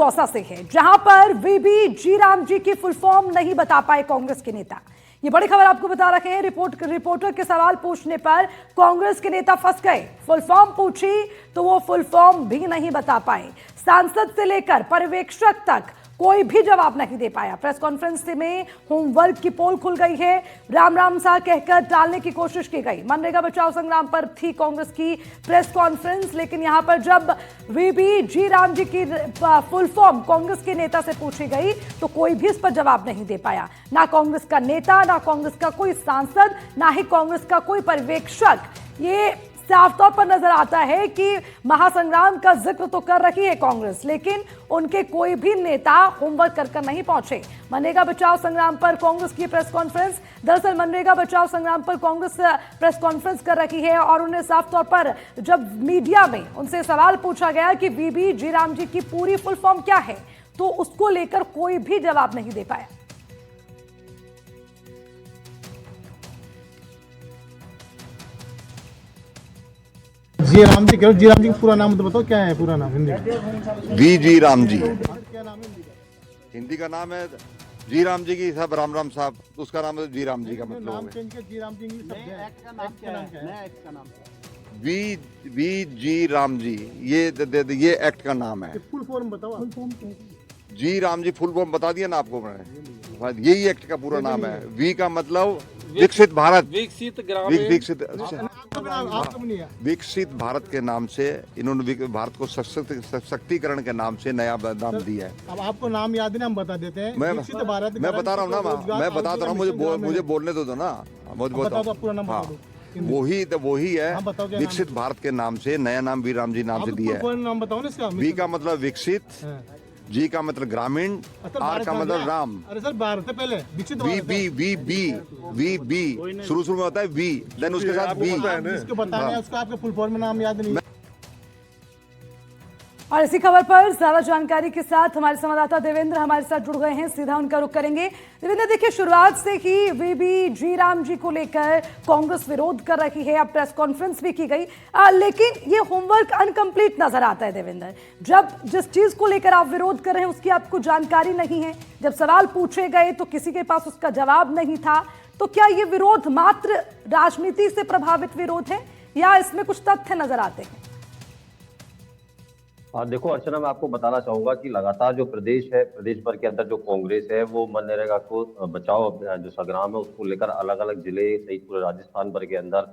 दौसा से है, जहां पर वीबी जी राम जी की फुल फॉर्म नहीं बता पाए कांग्रेस के नेता। ये बड़ी खबर आपको बता रहे हैं। रिपोर्टर के सवाल पूछने पर कांग्रेस के नेता फंस गए। फुल फॉर्म पूछी तो वो फुल फॉर्म भी नहीं बता पाए। सांसद से लेकर पर्यवेक्षक तक कोई भी जवाब नहीं दे पाया। प्रेस कॉन्फ्रेंस में होमवर्क की पोल खुल गई है। राम राम सा कहकर टालने की कोशिश की गई। मनरेगा बचाओ संग्राम पर थी कांग्रेस की प्रेस कॉन्फ्रेंस, लेकिन यहां पर जब वीबी जी राम जी की फुल फॉर्म कांग्रेस के नेता से पूछी गई तो कोई भी इस पर जवाब नहीं दे पाया। ना कांग्रेस का नेता, ना कांग्रेस का कोई सांसद, ना ही कांग्रेस का कोई पर्यवेक्षक। ये साफ तौर पर नजर आता है कि महासंग्राम का जिक्र तो कर रही है कांग्रेस, लेकिन उनके कोई भी नेता होमवर्क कर नहीं पहुंचे। मनरेगा बचाओ संग्राम पर कांग्रेस की प्रेस कॉन्फ्रेंस, दरअसल मनरेगा बचाओ संग्राम पर कांग्रेस प्रेस कॉन्फ्रेंस कर रही है और उन्हें साफ तौर पर जब मीडिया में उनसे सवाल पूछा गया कि वीबी जी राम जी की पूरी फुल फॉर्म क्या है, तो उसको लेकर कोई भी जवाब नहीं दे पाया। जी राम जी कहो, जी राम जी का पूरा नाम तो बताओ, क्या है पूरा नाम हिंदी? वी जी राम जी क्या नाम है हिंदी का नाम है। जी राम जी की साहब राम राम साहब, उसका नाम है जी राम जी का नाम मतलब चेंज किया, जी राम जी इंग्लिश शब्द है। एक्ट का नाम क्या है? वी जी राम जी, ये एक्ट का नाम है। फुल फॉर्म बताओ। फुल फॉर्म क्या है? जी राम जी फुल फॉर्म बता दिया ना आपको मैंने। यही एक्ट का पूरा नाम है। वी का मतलब विकसित भारत, विकसित ग्रामीण, विकसित आपका भी नहीं है। विकसित भारत के नाम से इन्होंने भारत को सशक्तिकरण के नाम से नया नाम दिया है। अब आपको नाम याद नहीं, हम बता देते हैं। विकसित भारत मैं बता रहा हूँ ना, मैं बता रहा हूँ, मुझे बोलने दो ना। बताओ पूरा नाम बता दो। वही है। हाँ, बताओ क्या नाम विकसित भारत के नाम से नया नाम वी राम जी नाम से दिया है। नाम बताओ ना इसका। वी का मतलब विकसित, जी का मतलब ग्रामीण, आर का मतलब राम। अरे सर भारत है पहले, विकसित वी बी शुरू में होता है वी, देन उसके साथ बी। जिसको बताना है उसको आपके फुल फॉर्म में नाम याद नहीं। और इसी खबर पर ज्यादा जानकारी के साथ हमारे संवाददाता देवेंद्र हमारे साथ जुड़ गए हैं, सीधा उनका रुख करेंगे। देवेंद्र, देखिए शुरुआत से ही वीबी जी राम जी को लेकर कांग्रेस विरोध कर रही है, अब प्रेस कॉन्फ्रेंस भी की गई, लेकिन ये होमवर्क अनकंप्लीट नजर आता है। देवेंद्र, जब जिस चीज को लेकर आप विरोध कर रहे हैं उसकी आपको जानकारी नहीं है, जब सवाल पूछे गए तो किसी के पास उसका जवाब नहीं था, तो क्या ये विरोध मात्र राजनीति से प्रभावित विरोध है या इसमें कुछ तथ्य नजर आते हैं? देखो अर्चना, मैं आपको बताना चाहूंगा कि लगातार जो प्रदेश है, प्रदेश भर के अंदर जो कांग्रेस है वो मनरेगा को बचाओ जो संग्राम है उसको लेकर अलग अलग जिले सहित पूरे राजस्थान भर के अंदर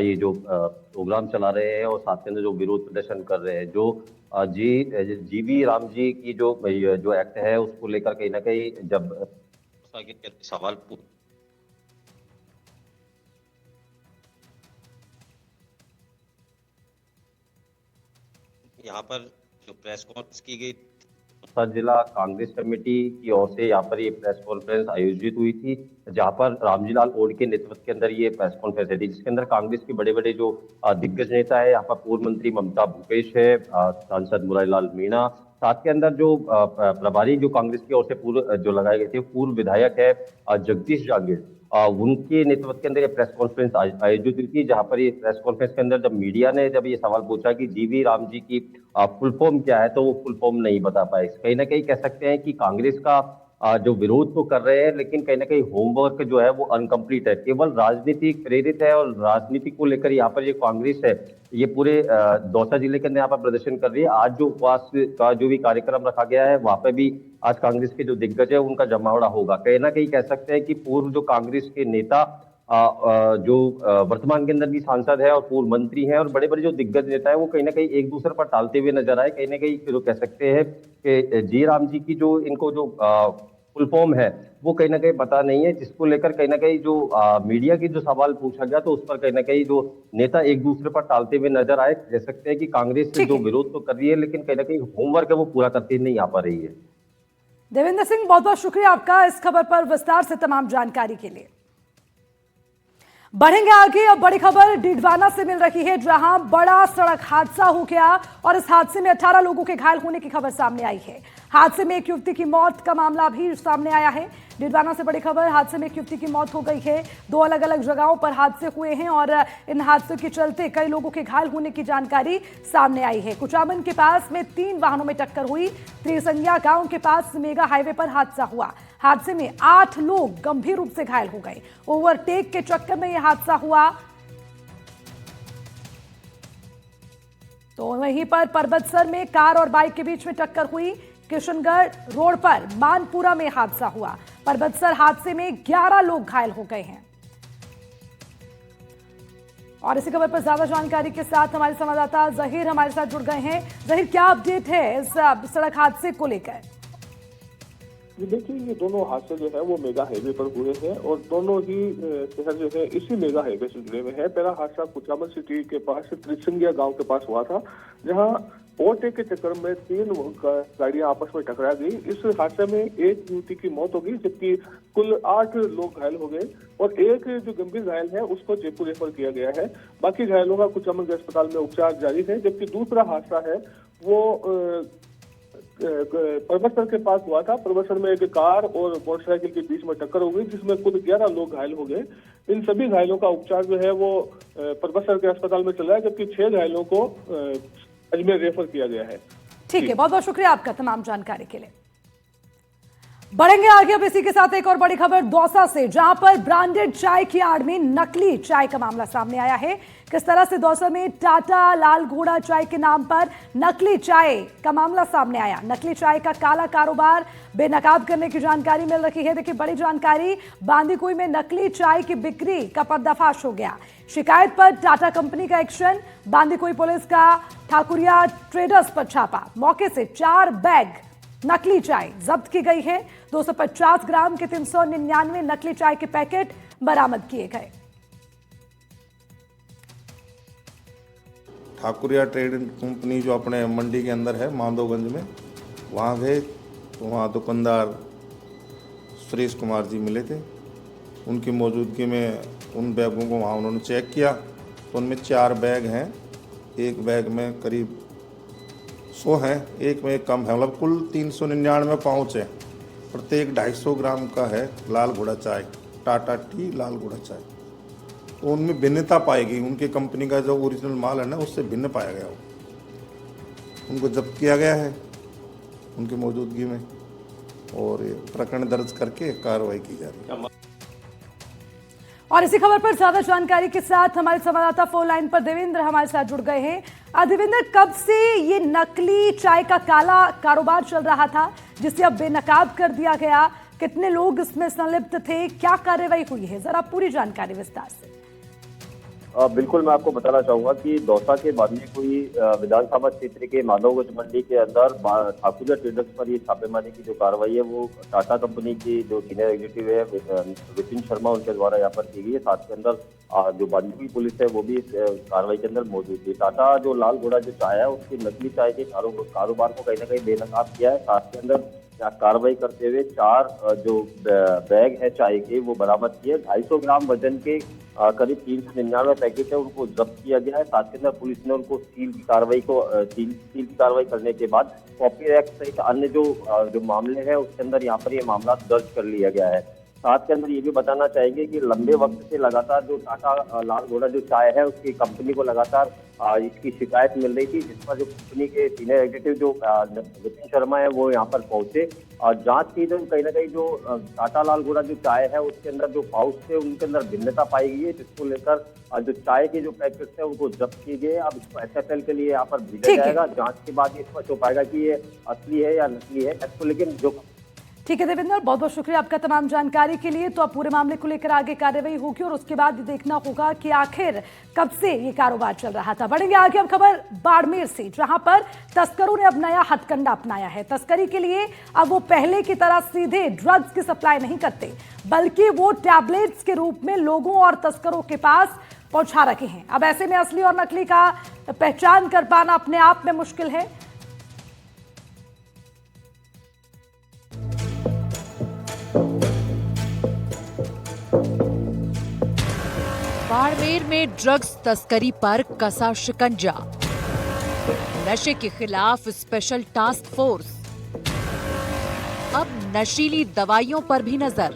ये जो प्रोग्राम चला रहे हैं और साथ के अंदर जो विरोध प्रदर्शन कर रहे हैं। जो जीवी राम जी की जो एक्ट है उसको लेकर कहीं ना कहीं जब सवाल यहाँ पर जो प्रेस कॉन्फ्रेंस की गई, जिला कांग्रेस कमेटी की ओर से यहाँ पर ये प्रेस कॉन्फ्रेंस आयोजित हुई थी, जहाँ पर रामजीलाल ओड के नेतृत्व के अंदर ये प्रेस कॉन्फ्रेंस थी, जिसके अंदर कांग्रेस के बड़े बड़े जो दिग्गज नेता है, यहाँ पर पूर्व मंत्री ममता भूपेश है, सांसद मुरारीलाल मीणा, साथ के अंदर जो प्रभारी जो कांग्रेस की ओर से पूर्व जो लगाए गए थे पूर्व विधायक है जगदीश जांगीर, उनके नेतृत्व के अंदर ये प्रेस कॉन्फ्रेंस आयोजित हुई थी, जहां पर ये प्रेस कॉन्फ्रेंस के अंदर जब मीडिया ने जब ये सवाल पूछा कि जीवी राम जी की फुल फॉर्म क्या है, तो वो फुल फॉर्म नहीं बता पाए। कहीं ना कहीं कह सकते हैं कि कांग्रेस का जो विरोध तो कर रहे हैं, लेकिन कहीं ना कहीं होमवर्क जो है वो अनकंप्लीट है, केवल राजनीतिक प्रेरित है और राजनीति को लेकर यहाँ पर ये कांग्रेस है ये पूरे दौसा जिले के अंदर यहाँ पर प्रदर्शन कर रही है। आज जो उपवास का जो भी कार्यक्रम रखा गया है वहां पर भी आज कांग्रेस के जो दिग्गज है उनका जमावड़ा होगा। कहीं ना कहीं कह सकते हैं कि पूर्व जो कांग्रेस के नेता जो वर्तमान के अंदर भी सांसद है और पूर्व मंत्री हैं और बड़े बड़े जो दिग्गज नेता है वो कहीं ना कहीं एक दूसरे पर टालते हुए नजर आए। कहीं ना कहीं फिर कह सकते हैं कि जी राम जी की जो इनको जो फुल फॉर्म है वो कहीं ना कहीं पता नहीं है, जिसको लेकर कहीं ना कहीं जो मीडिया की जो सवाल पूछा गया तो उस पर कहीं ना कहीं जो नेता एक दूसरे पर टालते हुए नजर आए। कह सकते हैं कि कांग्रेस से जो विरोध तो कर रही है लेकिन कहीं ना कहीं होमवर्क है वो पूरा करती नहीं आ पा रही है। देवेंद्र सिंह, बहुत बहुत शुक्रिया आपका इस खबर पर विस्तार से तमाम जानकारी के लिए। बढ़ेंगे आगे। अब बड़ी खबर डीडवाना से मिल रही है, जहां बड़ा सड़क हादसा हो गया और इस हादसे में 18 लोगों के घायल होने की खबर सामने आई है। हादसे में एक युवती की मौत का मामला भी सामने आया है। डीडवाना से बड़ी खबर, हादसे में एक युवती की मौत हो गई है। 2 अलग अलग जगहों पर हादसे हुए हैं और इन हादसों के चलते कई लोगों के घायल होने की जानकारी सामने आई है। कुचामन के पास में 3 वाहनों में टक्कर हुई। त्रिसंगिया गांव के पास मेगा हाईवे पर हादसा हुआ। हादसे में 8 लोग गंभीर रूप से घायल हो गए। ओवरटेक के चक्कर में यह हादसा हुआ। तो वहीं पर परबतसर में कार और बाइक के बीच में टक्कर हुई। किशनगढ़ रोड पर मानपुरा में हादसा हुआ। परबतसर हादसे में 11 लोग घायल हो गए हैं। और इसी खबर पर ज्यादा जानकारी के साथ हमारे संवाददाता जहीर हमारे साथ जुड़ गए हैं। जहीर, क्या अपडेट है इस सड़क हादसे को लेकर? देखिए, ये दोनों हादसे जो है वो मेगा हाईवे पर हुए हैं और दोनों ही शहर जो है इसी मेगा हाईवे से जुड़े हुए हैं। पहला हादसा कुचामन सिटी के पास त्रिसंगिया गांव के पास हुआ था, जहां ओवरटेक के चक्कर में 3 गाड़ियां आपस में टकरा गई। इस हादसे में एक युवती की मौत हो गई, जबकि कुल 8 लोग घायल हो गए और एक जो गंभीर घायल है उसको जयपुर रेफर किया गया है। बाकी घायलों का कुचामन के अस्पताल में उपचार जारी है। जबकि दूसरा हादसा है वो परबतसर के पास हुआ था। परबतसर में एक कार और मोटरसाइकिल के बीच में टक्कर हो गई, जिसमें कुल 11 लोग घायल हो गए। इन सभी घायलों का उपचार जो है वो परबतसर के अस्पताल में चल रहा है, जबकि 6 घायलों को अजमेर रेफर किया गया है। ठीक है, बहुत बहुत शुक्रिया आपका तमाम जानकारी के लिए। बढ़ेंगे आगे। अब इसी के साथ एक और बड़ी खबर दौसा से, जहां पर ब्रांडेड चाय की आड़ में नकली चाय का मामला सामने आया है। किस तरह से दौसा में टाटा लाल घोड़ा चाय के नाम पर नकली चाय का मामला सामने आया। नकली चाय का काला कारोबार बेनकाब करने की जानकारी मिल रही है। देखिए, बड़ी जानकारी, बांदीकुई में नकली चाय की बिक्री का पर्दाफाश हो गया। शिकायत पर टाटा कंपनी का एक्शन। बांदीकुई पुलिस का ठाकुरिया ट्रेडर्स पर छापा। मौके से 4 बैग नकली चाय जब्त की गई है। 250 ग्राम के 399 नकली चाय के पैकेट बरामद किए गए। ठाकुरिया ट्रेडिंग कंपनी जो अपने मंडी के अंदर है माधोगंज में, वहाँ गए तो वहाँ दुकानदार सुरेश कुमार जी मिले थे। उनकी मौजूदगी में उन बैगों को वहाँ उन्होंने चेक किया तो उनमें 4 बैग हैं। एक बैग में करीब 100 हैं, एक में कम है, मतलब कुल 399 पाउच है। प्रत्येक 250 ग्राम का है लाल घोड़ा चाय, टाटा टी लाल घोड़ा चाय। तो उनमें भिन्नता पाई गई। उनके कंपनी का जो ओरिजिनल माल है ना, उससे भिन्न पाया गया। उनको जब्त किया गया है उनकी मौजूदगी में और प्रकरण दर्ज करके कार्रवाई की जा रही है। और इसी खबर पर ज्यादा जानकारी के साथ हमारे संवाददाता फोन लाइन पर देवेंद्र हमारे साथ जुड़ गए हैं। देवेंद्र, कब से ये नकली चाय का काला कारोबार चल रहा था जिसे अब बेनकाब कर दिया गया? कितने लोग इसमें संलिप्त थे? क्या कार्रवाई हुई है? जरा पूरी जानकारी विस्तार से। बिल्कुल, मैं आपको बताना चाहूंगा कि दौसा के बांदीकुई विधानसभा क्षेत्र के माधवगंज मंडी के अंदर ठाकुरिया ट्रेडर्स पर ये छापेमारी की जो कार्रवाई है वो टाटा कंपनी की जो सीनियर एग्जीक्यूटिव है विपिन शर्मा, उनके द्वारा यहाँ पर की गई है। साथ के अंदर जो बांदीकुई पुलिस है वो भी इस कार्रवाई के अंदर मौजूद थी। टाटा जो लाल घोड़ा जो चाय है उसकी नकली चाय के कारोबार को कहीं ना कहीं बेनकाब किया है। साथ के अंदर कार्रवाई करते हुए 4 जो बैग है चाय के वो बरामद किए। 250 ग्राम वजन के करीब 399 पैकेट है, उनको जब्त किया गया है। साथ के अंदर पुलिस ने उनको सील की कार्रवाई करने के बाद कॉपी एक्ट सहित अन्य जो मामले हैं उसके अंदर यहाँ पर ये मामला दर्ज कर लिया गया है। साथ के अंदर ये भी बताना चाहेंगे कि लंबे वक्त से लगातार जो टाटा लाल घोड़ा जो चाय है उसकी कंपनी को लगातार इसकी शिकायत मिल रही थी, जिस पर जो कंपनी के सीनियर एग्जीक्यूटिव जो विपिन शर्मा है वो यहाँ पर पहुंचे और जांच की। तो कहीं ना कहीं जो टाटा लाल घोड़ा जो चाय है उसके अंदर जो पाउच थे उनके अंदर भिन्नता पाई गई है, जिसको लेकर जो चाय के जो पैकेट्स है उनको जब्त किए गए। अब इसको SFL के लिए यहाँ पर भेजा जाएगा। जाँच के बाद ये स्पष्ट हो पाएगा कि ये असली है या नकली है। इसको लेकिन जो ठीक है देवेंद्र, बहुत बहुत शुक्रिया आपका तमाम जानकारी के लिए। तो अब पूरे मामले को लेकर आगे कार्रवाई होगी और उसके बाद देखना होगा कि आखिर कब से ये कारोबार चल रहा था। बढ़ेंगे आगे। अब खबर बाड़मेर से, जहां पर तस्करों ने अब नया हथकंडा अपनाया है। तस्करी के लिए अब वो पहले की तरह सीधे ड्रग्स की सप्लाई नहीं करते, बल्कि वो टैबलेट्स के रूप में लोगों और तस्करों के पास पहुंचा रखे हैं। अब ऐसे में असली और नकली का पहचान कर पाना अपने आप में मुश्किल है। बाड़मेर में ड्रग्स तस्करी पर कसा शिकंजा, नशे के खिलाफ स्पेशल टास्क फोर्स, अब नशीली दवाइयों पर भी नजर।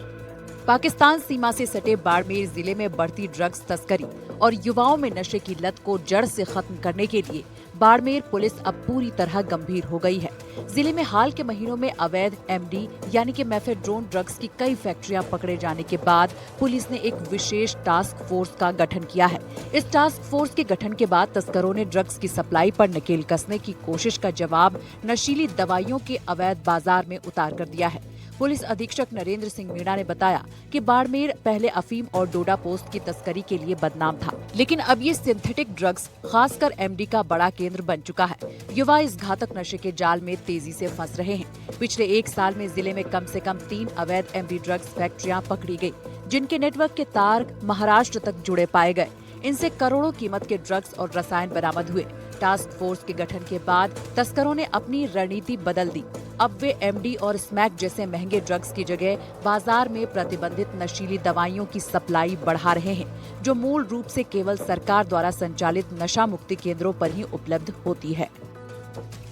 पाकिस्तान सीमा से सटे बाड़मेर जिले में बढ़ती ड्रग्स तस्करी और युवाओं में नशे की लत को जड़ से खत्म करने के लिए बाड़मेर पुलिस अब पूरी तरह गंभीर हो गई है। जिले में हाल के महीनों में अवैध एमडी यानी कि मेफेड्रोन ड्रग्स की कई फैक्ट्रियां पकड़े जाने के बाद पुलिस ने एक विशेष टास्क फोर्स का गठन किया है। इस टास्क फोर्स के गठन के बाद तस्करों ने ड्रग्स की सप्लाई पर नकेल कसने की कोशिश का जवाब नशीली दवाइयों के अवैध बाजार में उतार कर दिया है। पुलिस अधीक्षक नरेंद्र सिंह मीणा ने बताया कि बाड़मेर पहले अफीम और डोडा पोस्ट की तस्करी के लिए बदनाम था, लेकिन अब ये सिंथेटिक ड्रग्स खासकर एमडी का बड़ा केंद्र बन चुका है। युवा इस घातक नशे के जाल में तेजी से फंस रहे हैं। पिछले 1 साल में जिले में कम से कम 3 अवैध एमडी ड्रग्स फैक्ट्रियां पकड़ी गई, जिनके नेटवर्क के तार महाराष्ट्र तक जुड़े पाए गए। इनसे करोड़ों कीमत के ड्रग्स और रसायन बरामद हुए। टास्क फोर्स के गठन के बाद तस्करों ने अपनी रणनीति बदल दी। अब वे एमडी और स्मैक जैसे महंगे ड्रग्स की जगह बाजार में प्रतिबंधित नशीली दवाइयों की सप्लाई बढ़ा रहे हैं, जो मूल रूप से केवल सरकार द्वारा संचालित नशा मुक्ति केंद्रों पर ही उपलब्ध होती है।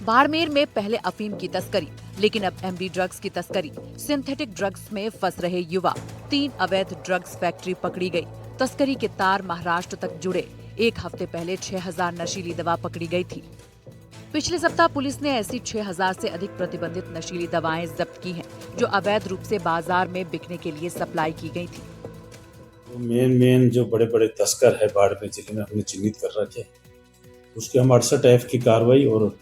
बाड़मेर में पहले अफीम की तस्करी, लेकिन अब एमडी ड्रग्स की तस्करी। सिंथेटिक ड्रग्स में फंस रहे युवा, 3 अवैध ड्रग्स फैक्ट्री पकड़ी गई। तस्करी के तार महाराष्ट्र तक जुड़े। 1 हफ्ते पहले 6000 नशीली दवा पकड़ी गई थी। पिछले सप्ताह पुलिस ने ऐसी 6000 से अधिक प्रतिबंधित नशीली दवाएं जब्त की हैं, जो अवैध रूप से बाजार में बिकने के लिए सप्लाई की गई थी। मेन जो बड़े बड़े तस्कर है बाड़मेर जिले में हमने चिन्हित कर रखे हैं, उसके हम 68F की कार्रवाई और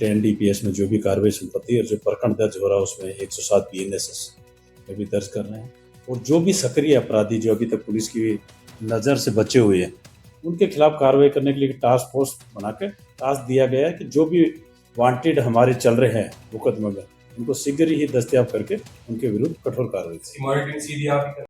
एनडीपीएस में जो भी कार्रवाई संपत्ति और जो प्रकरण दर्ज हो रहा है उसमें 107 BNSS में भी दर्ज कर रहे हैं। और जो भी सक्रिय अपराधी जो अभी तक पुलिस की नज़र से बचे हुए हैं, उनके खिलाफ कार्रवाई करने के लिए टास्क फोर्स बना के टास्क दिया गया है कि जो भी वांटेड हमारे चल रहे हैं मुकदमे में, उनको शीघ्र ही दस्तयाब करके उनके विरुद्ध कठोर कार्रवाई।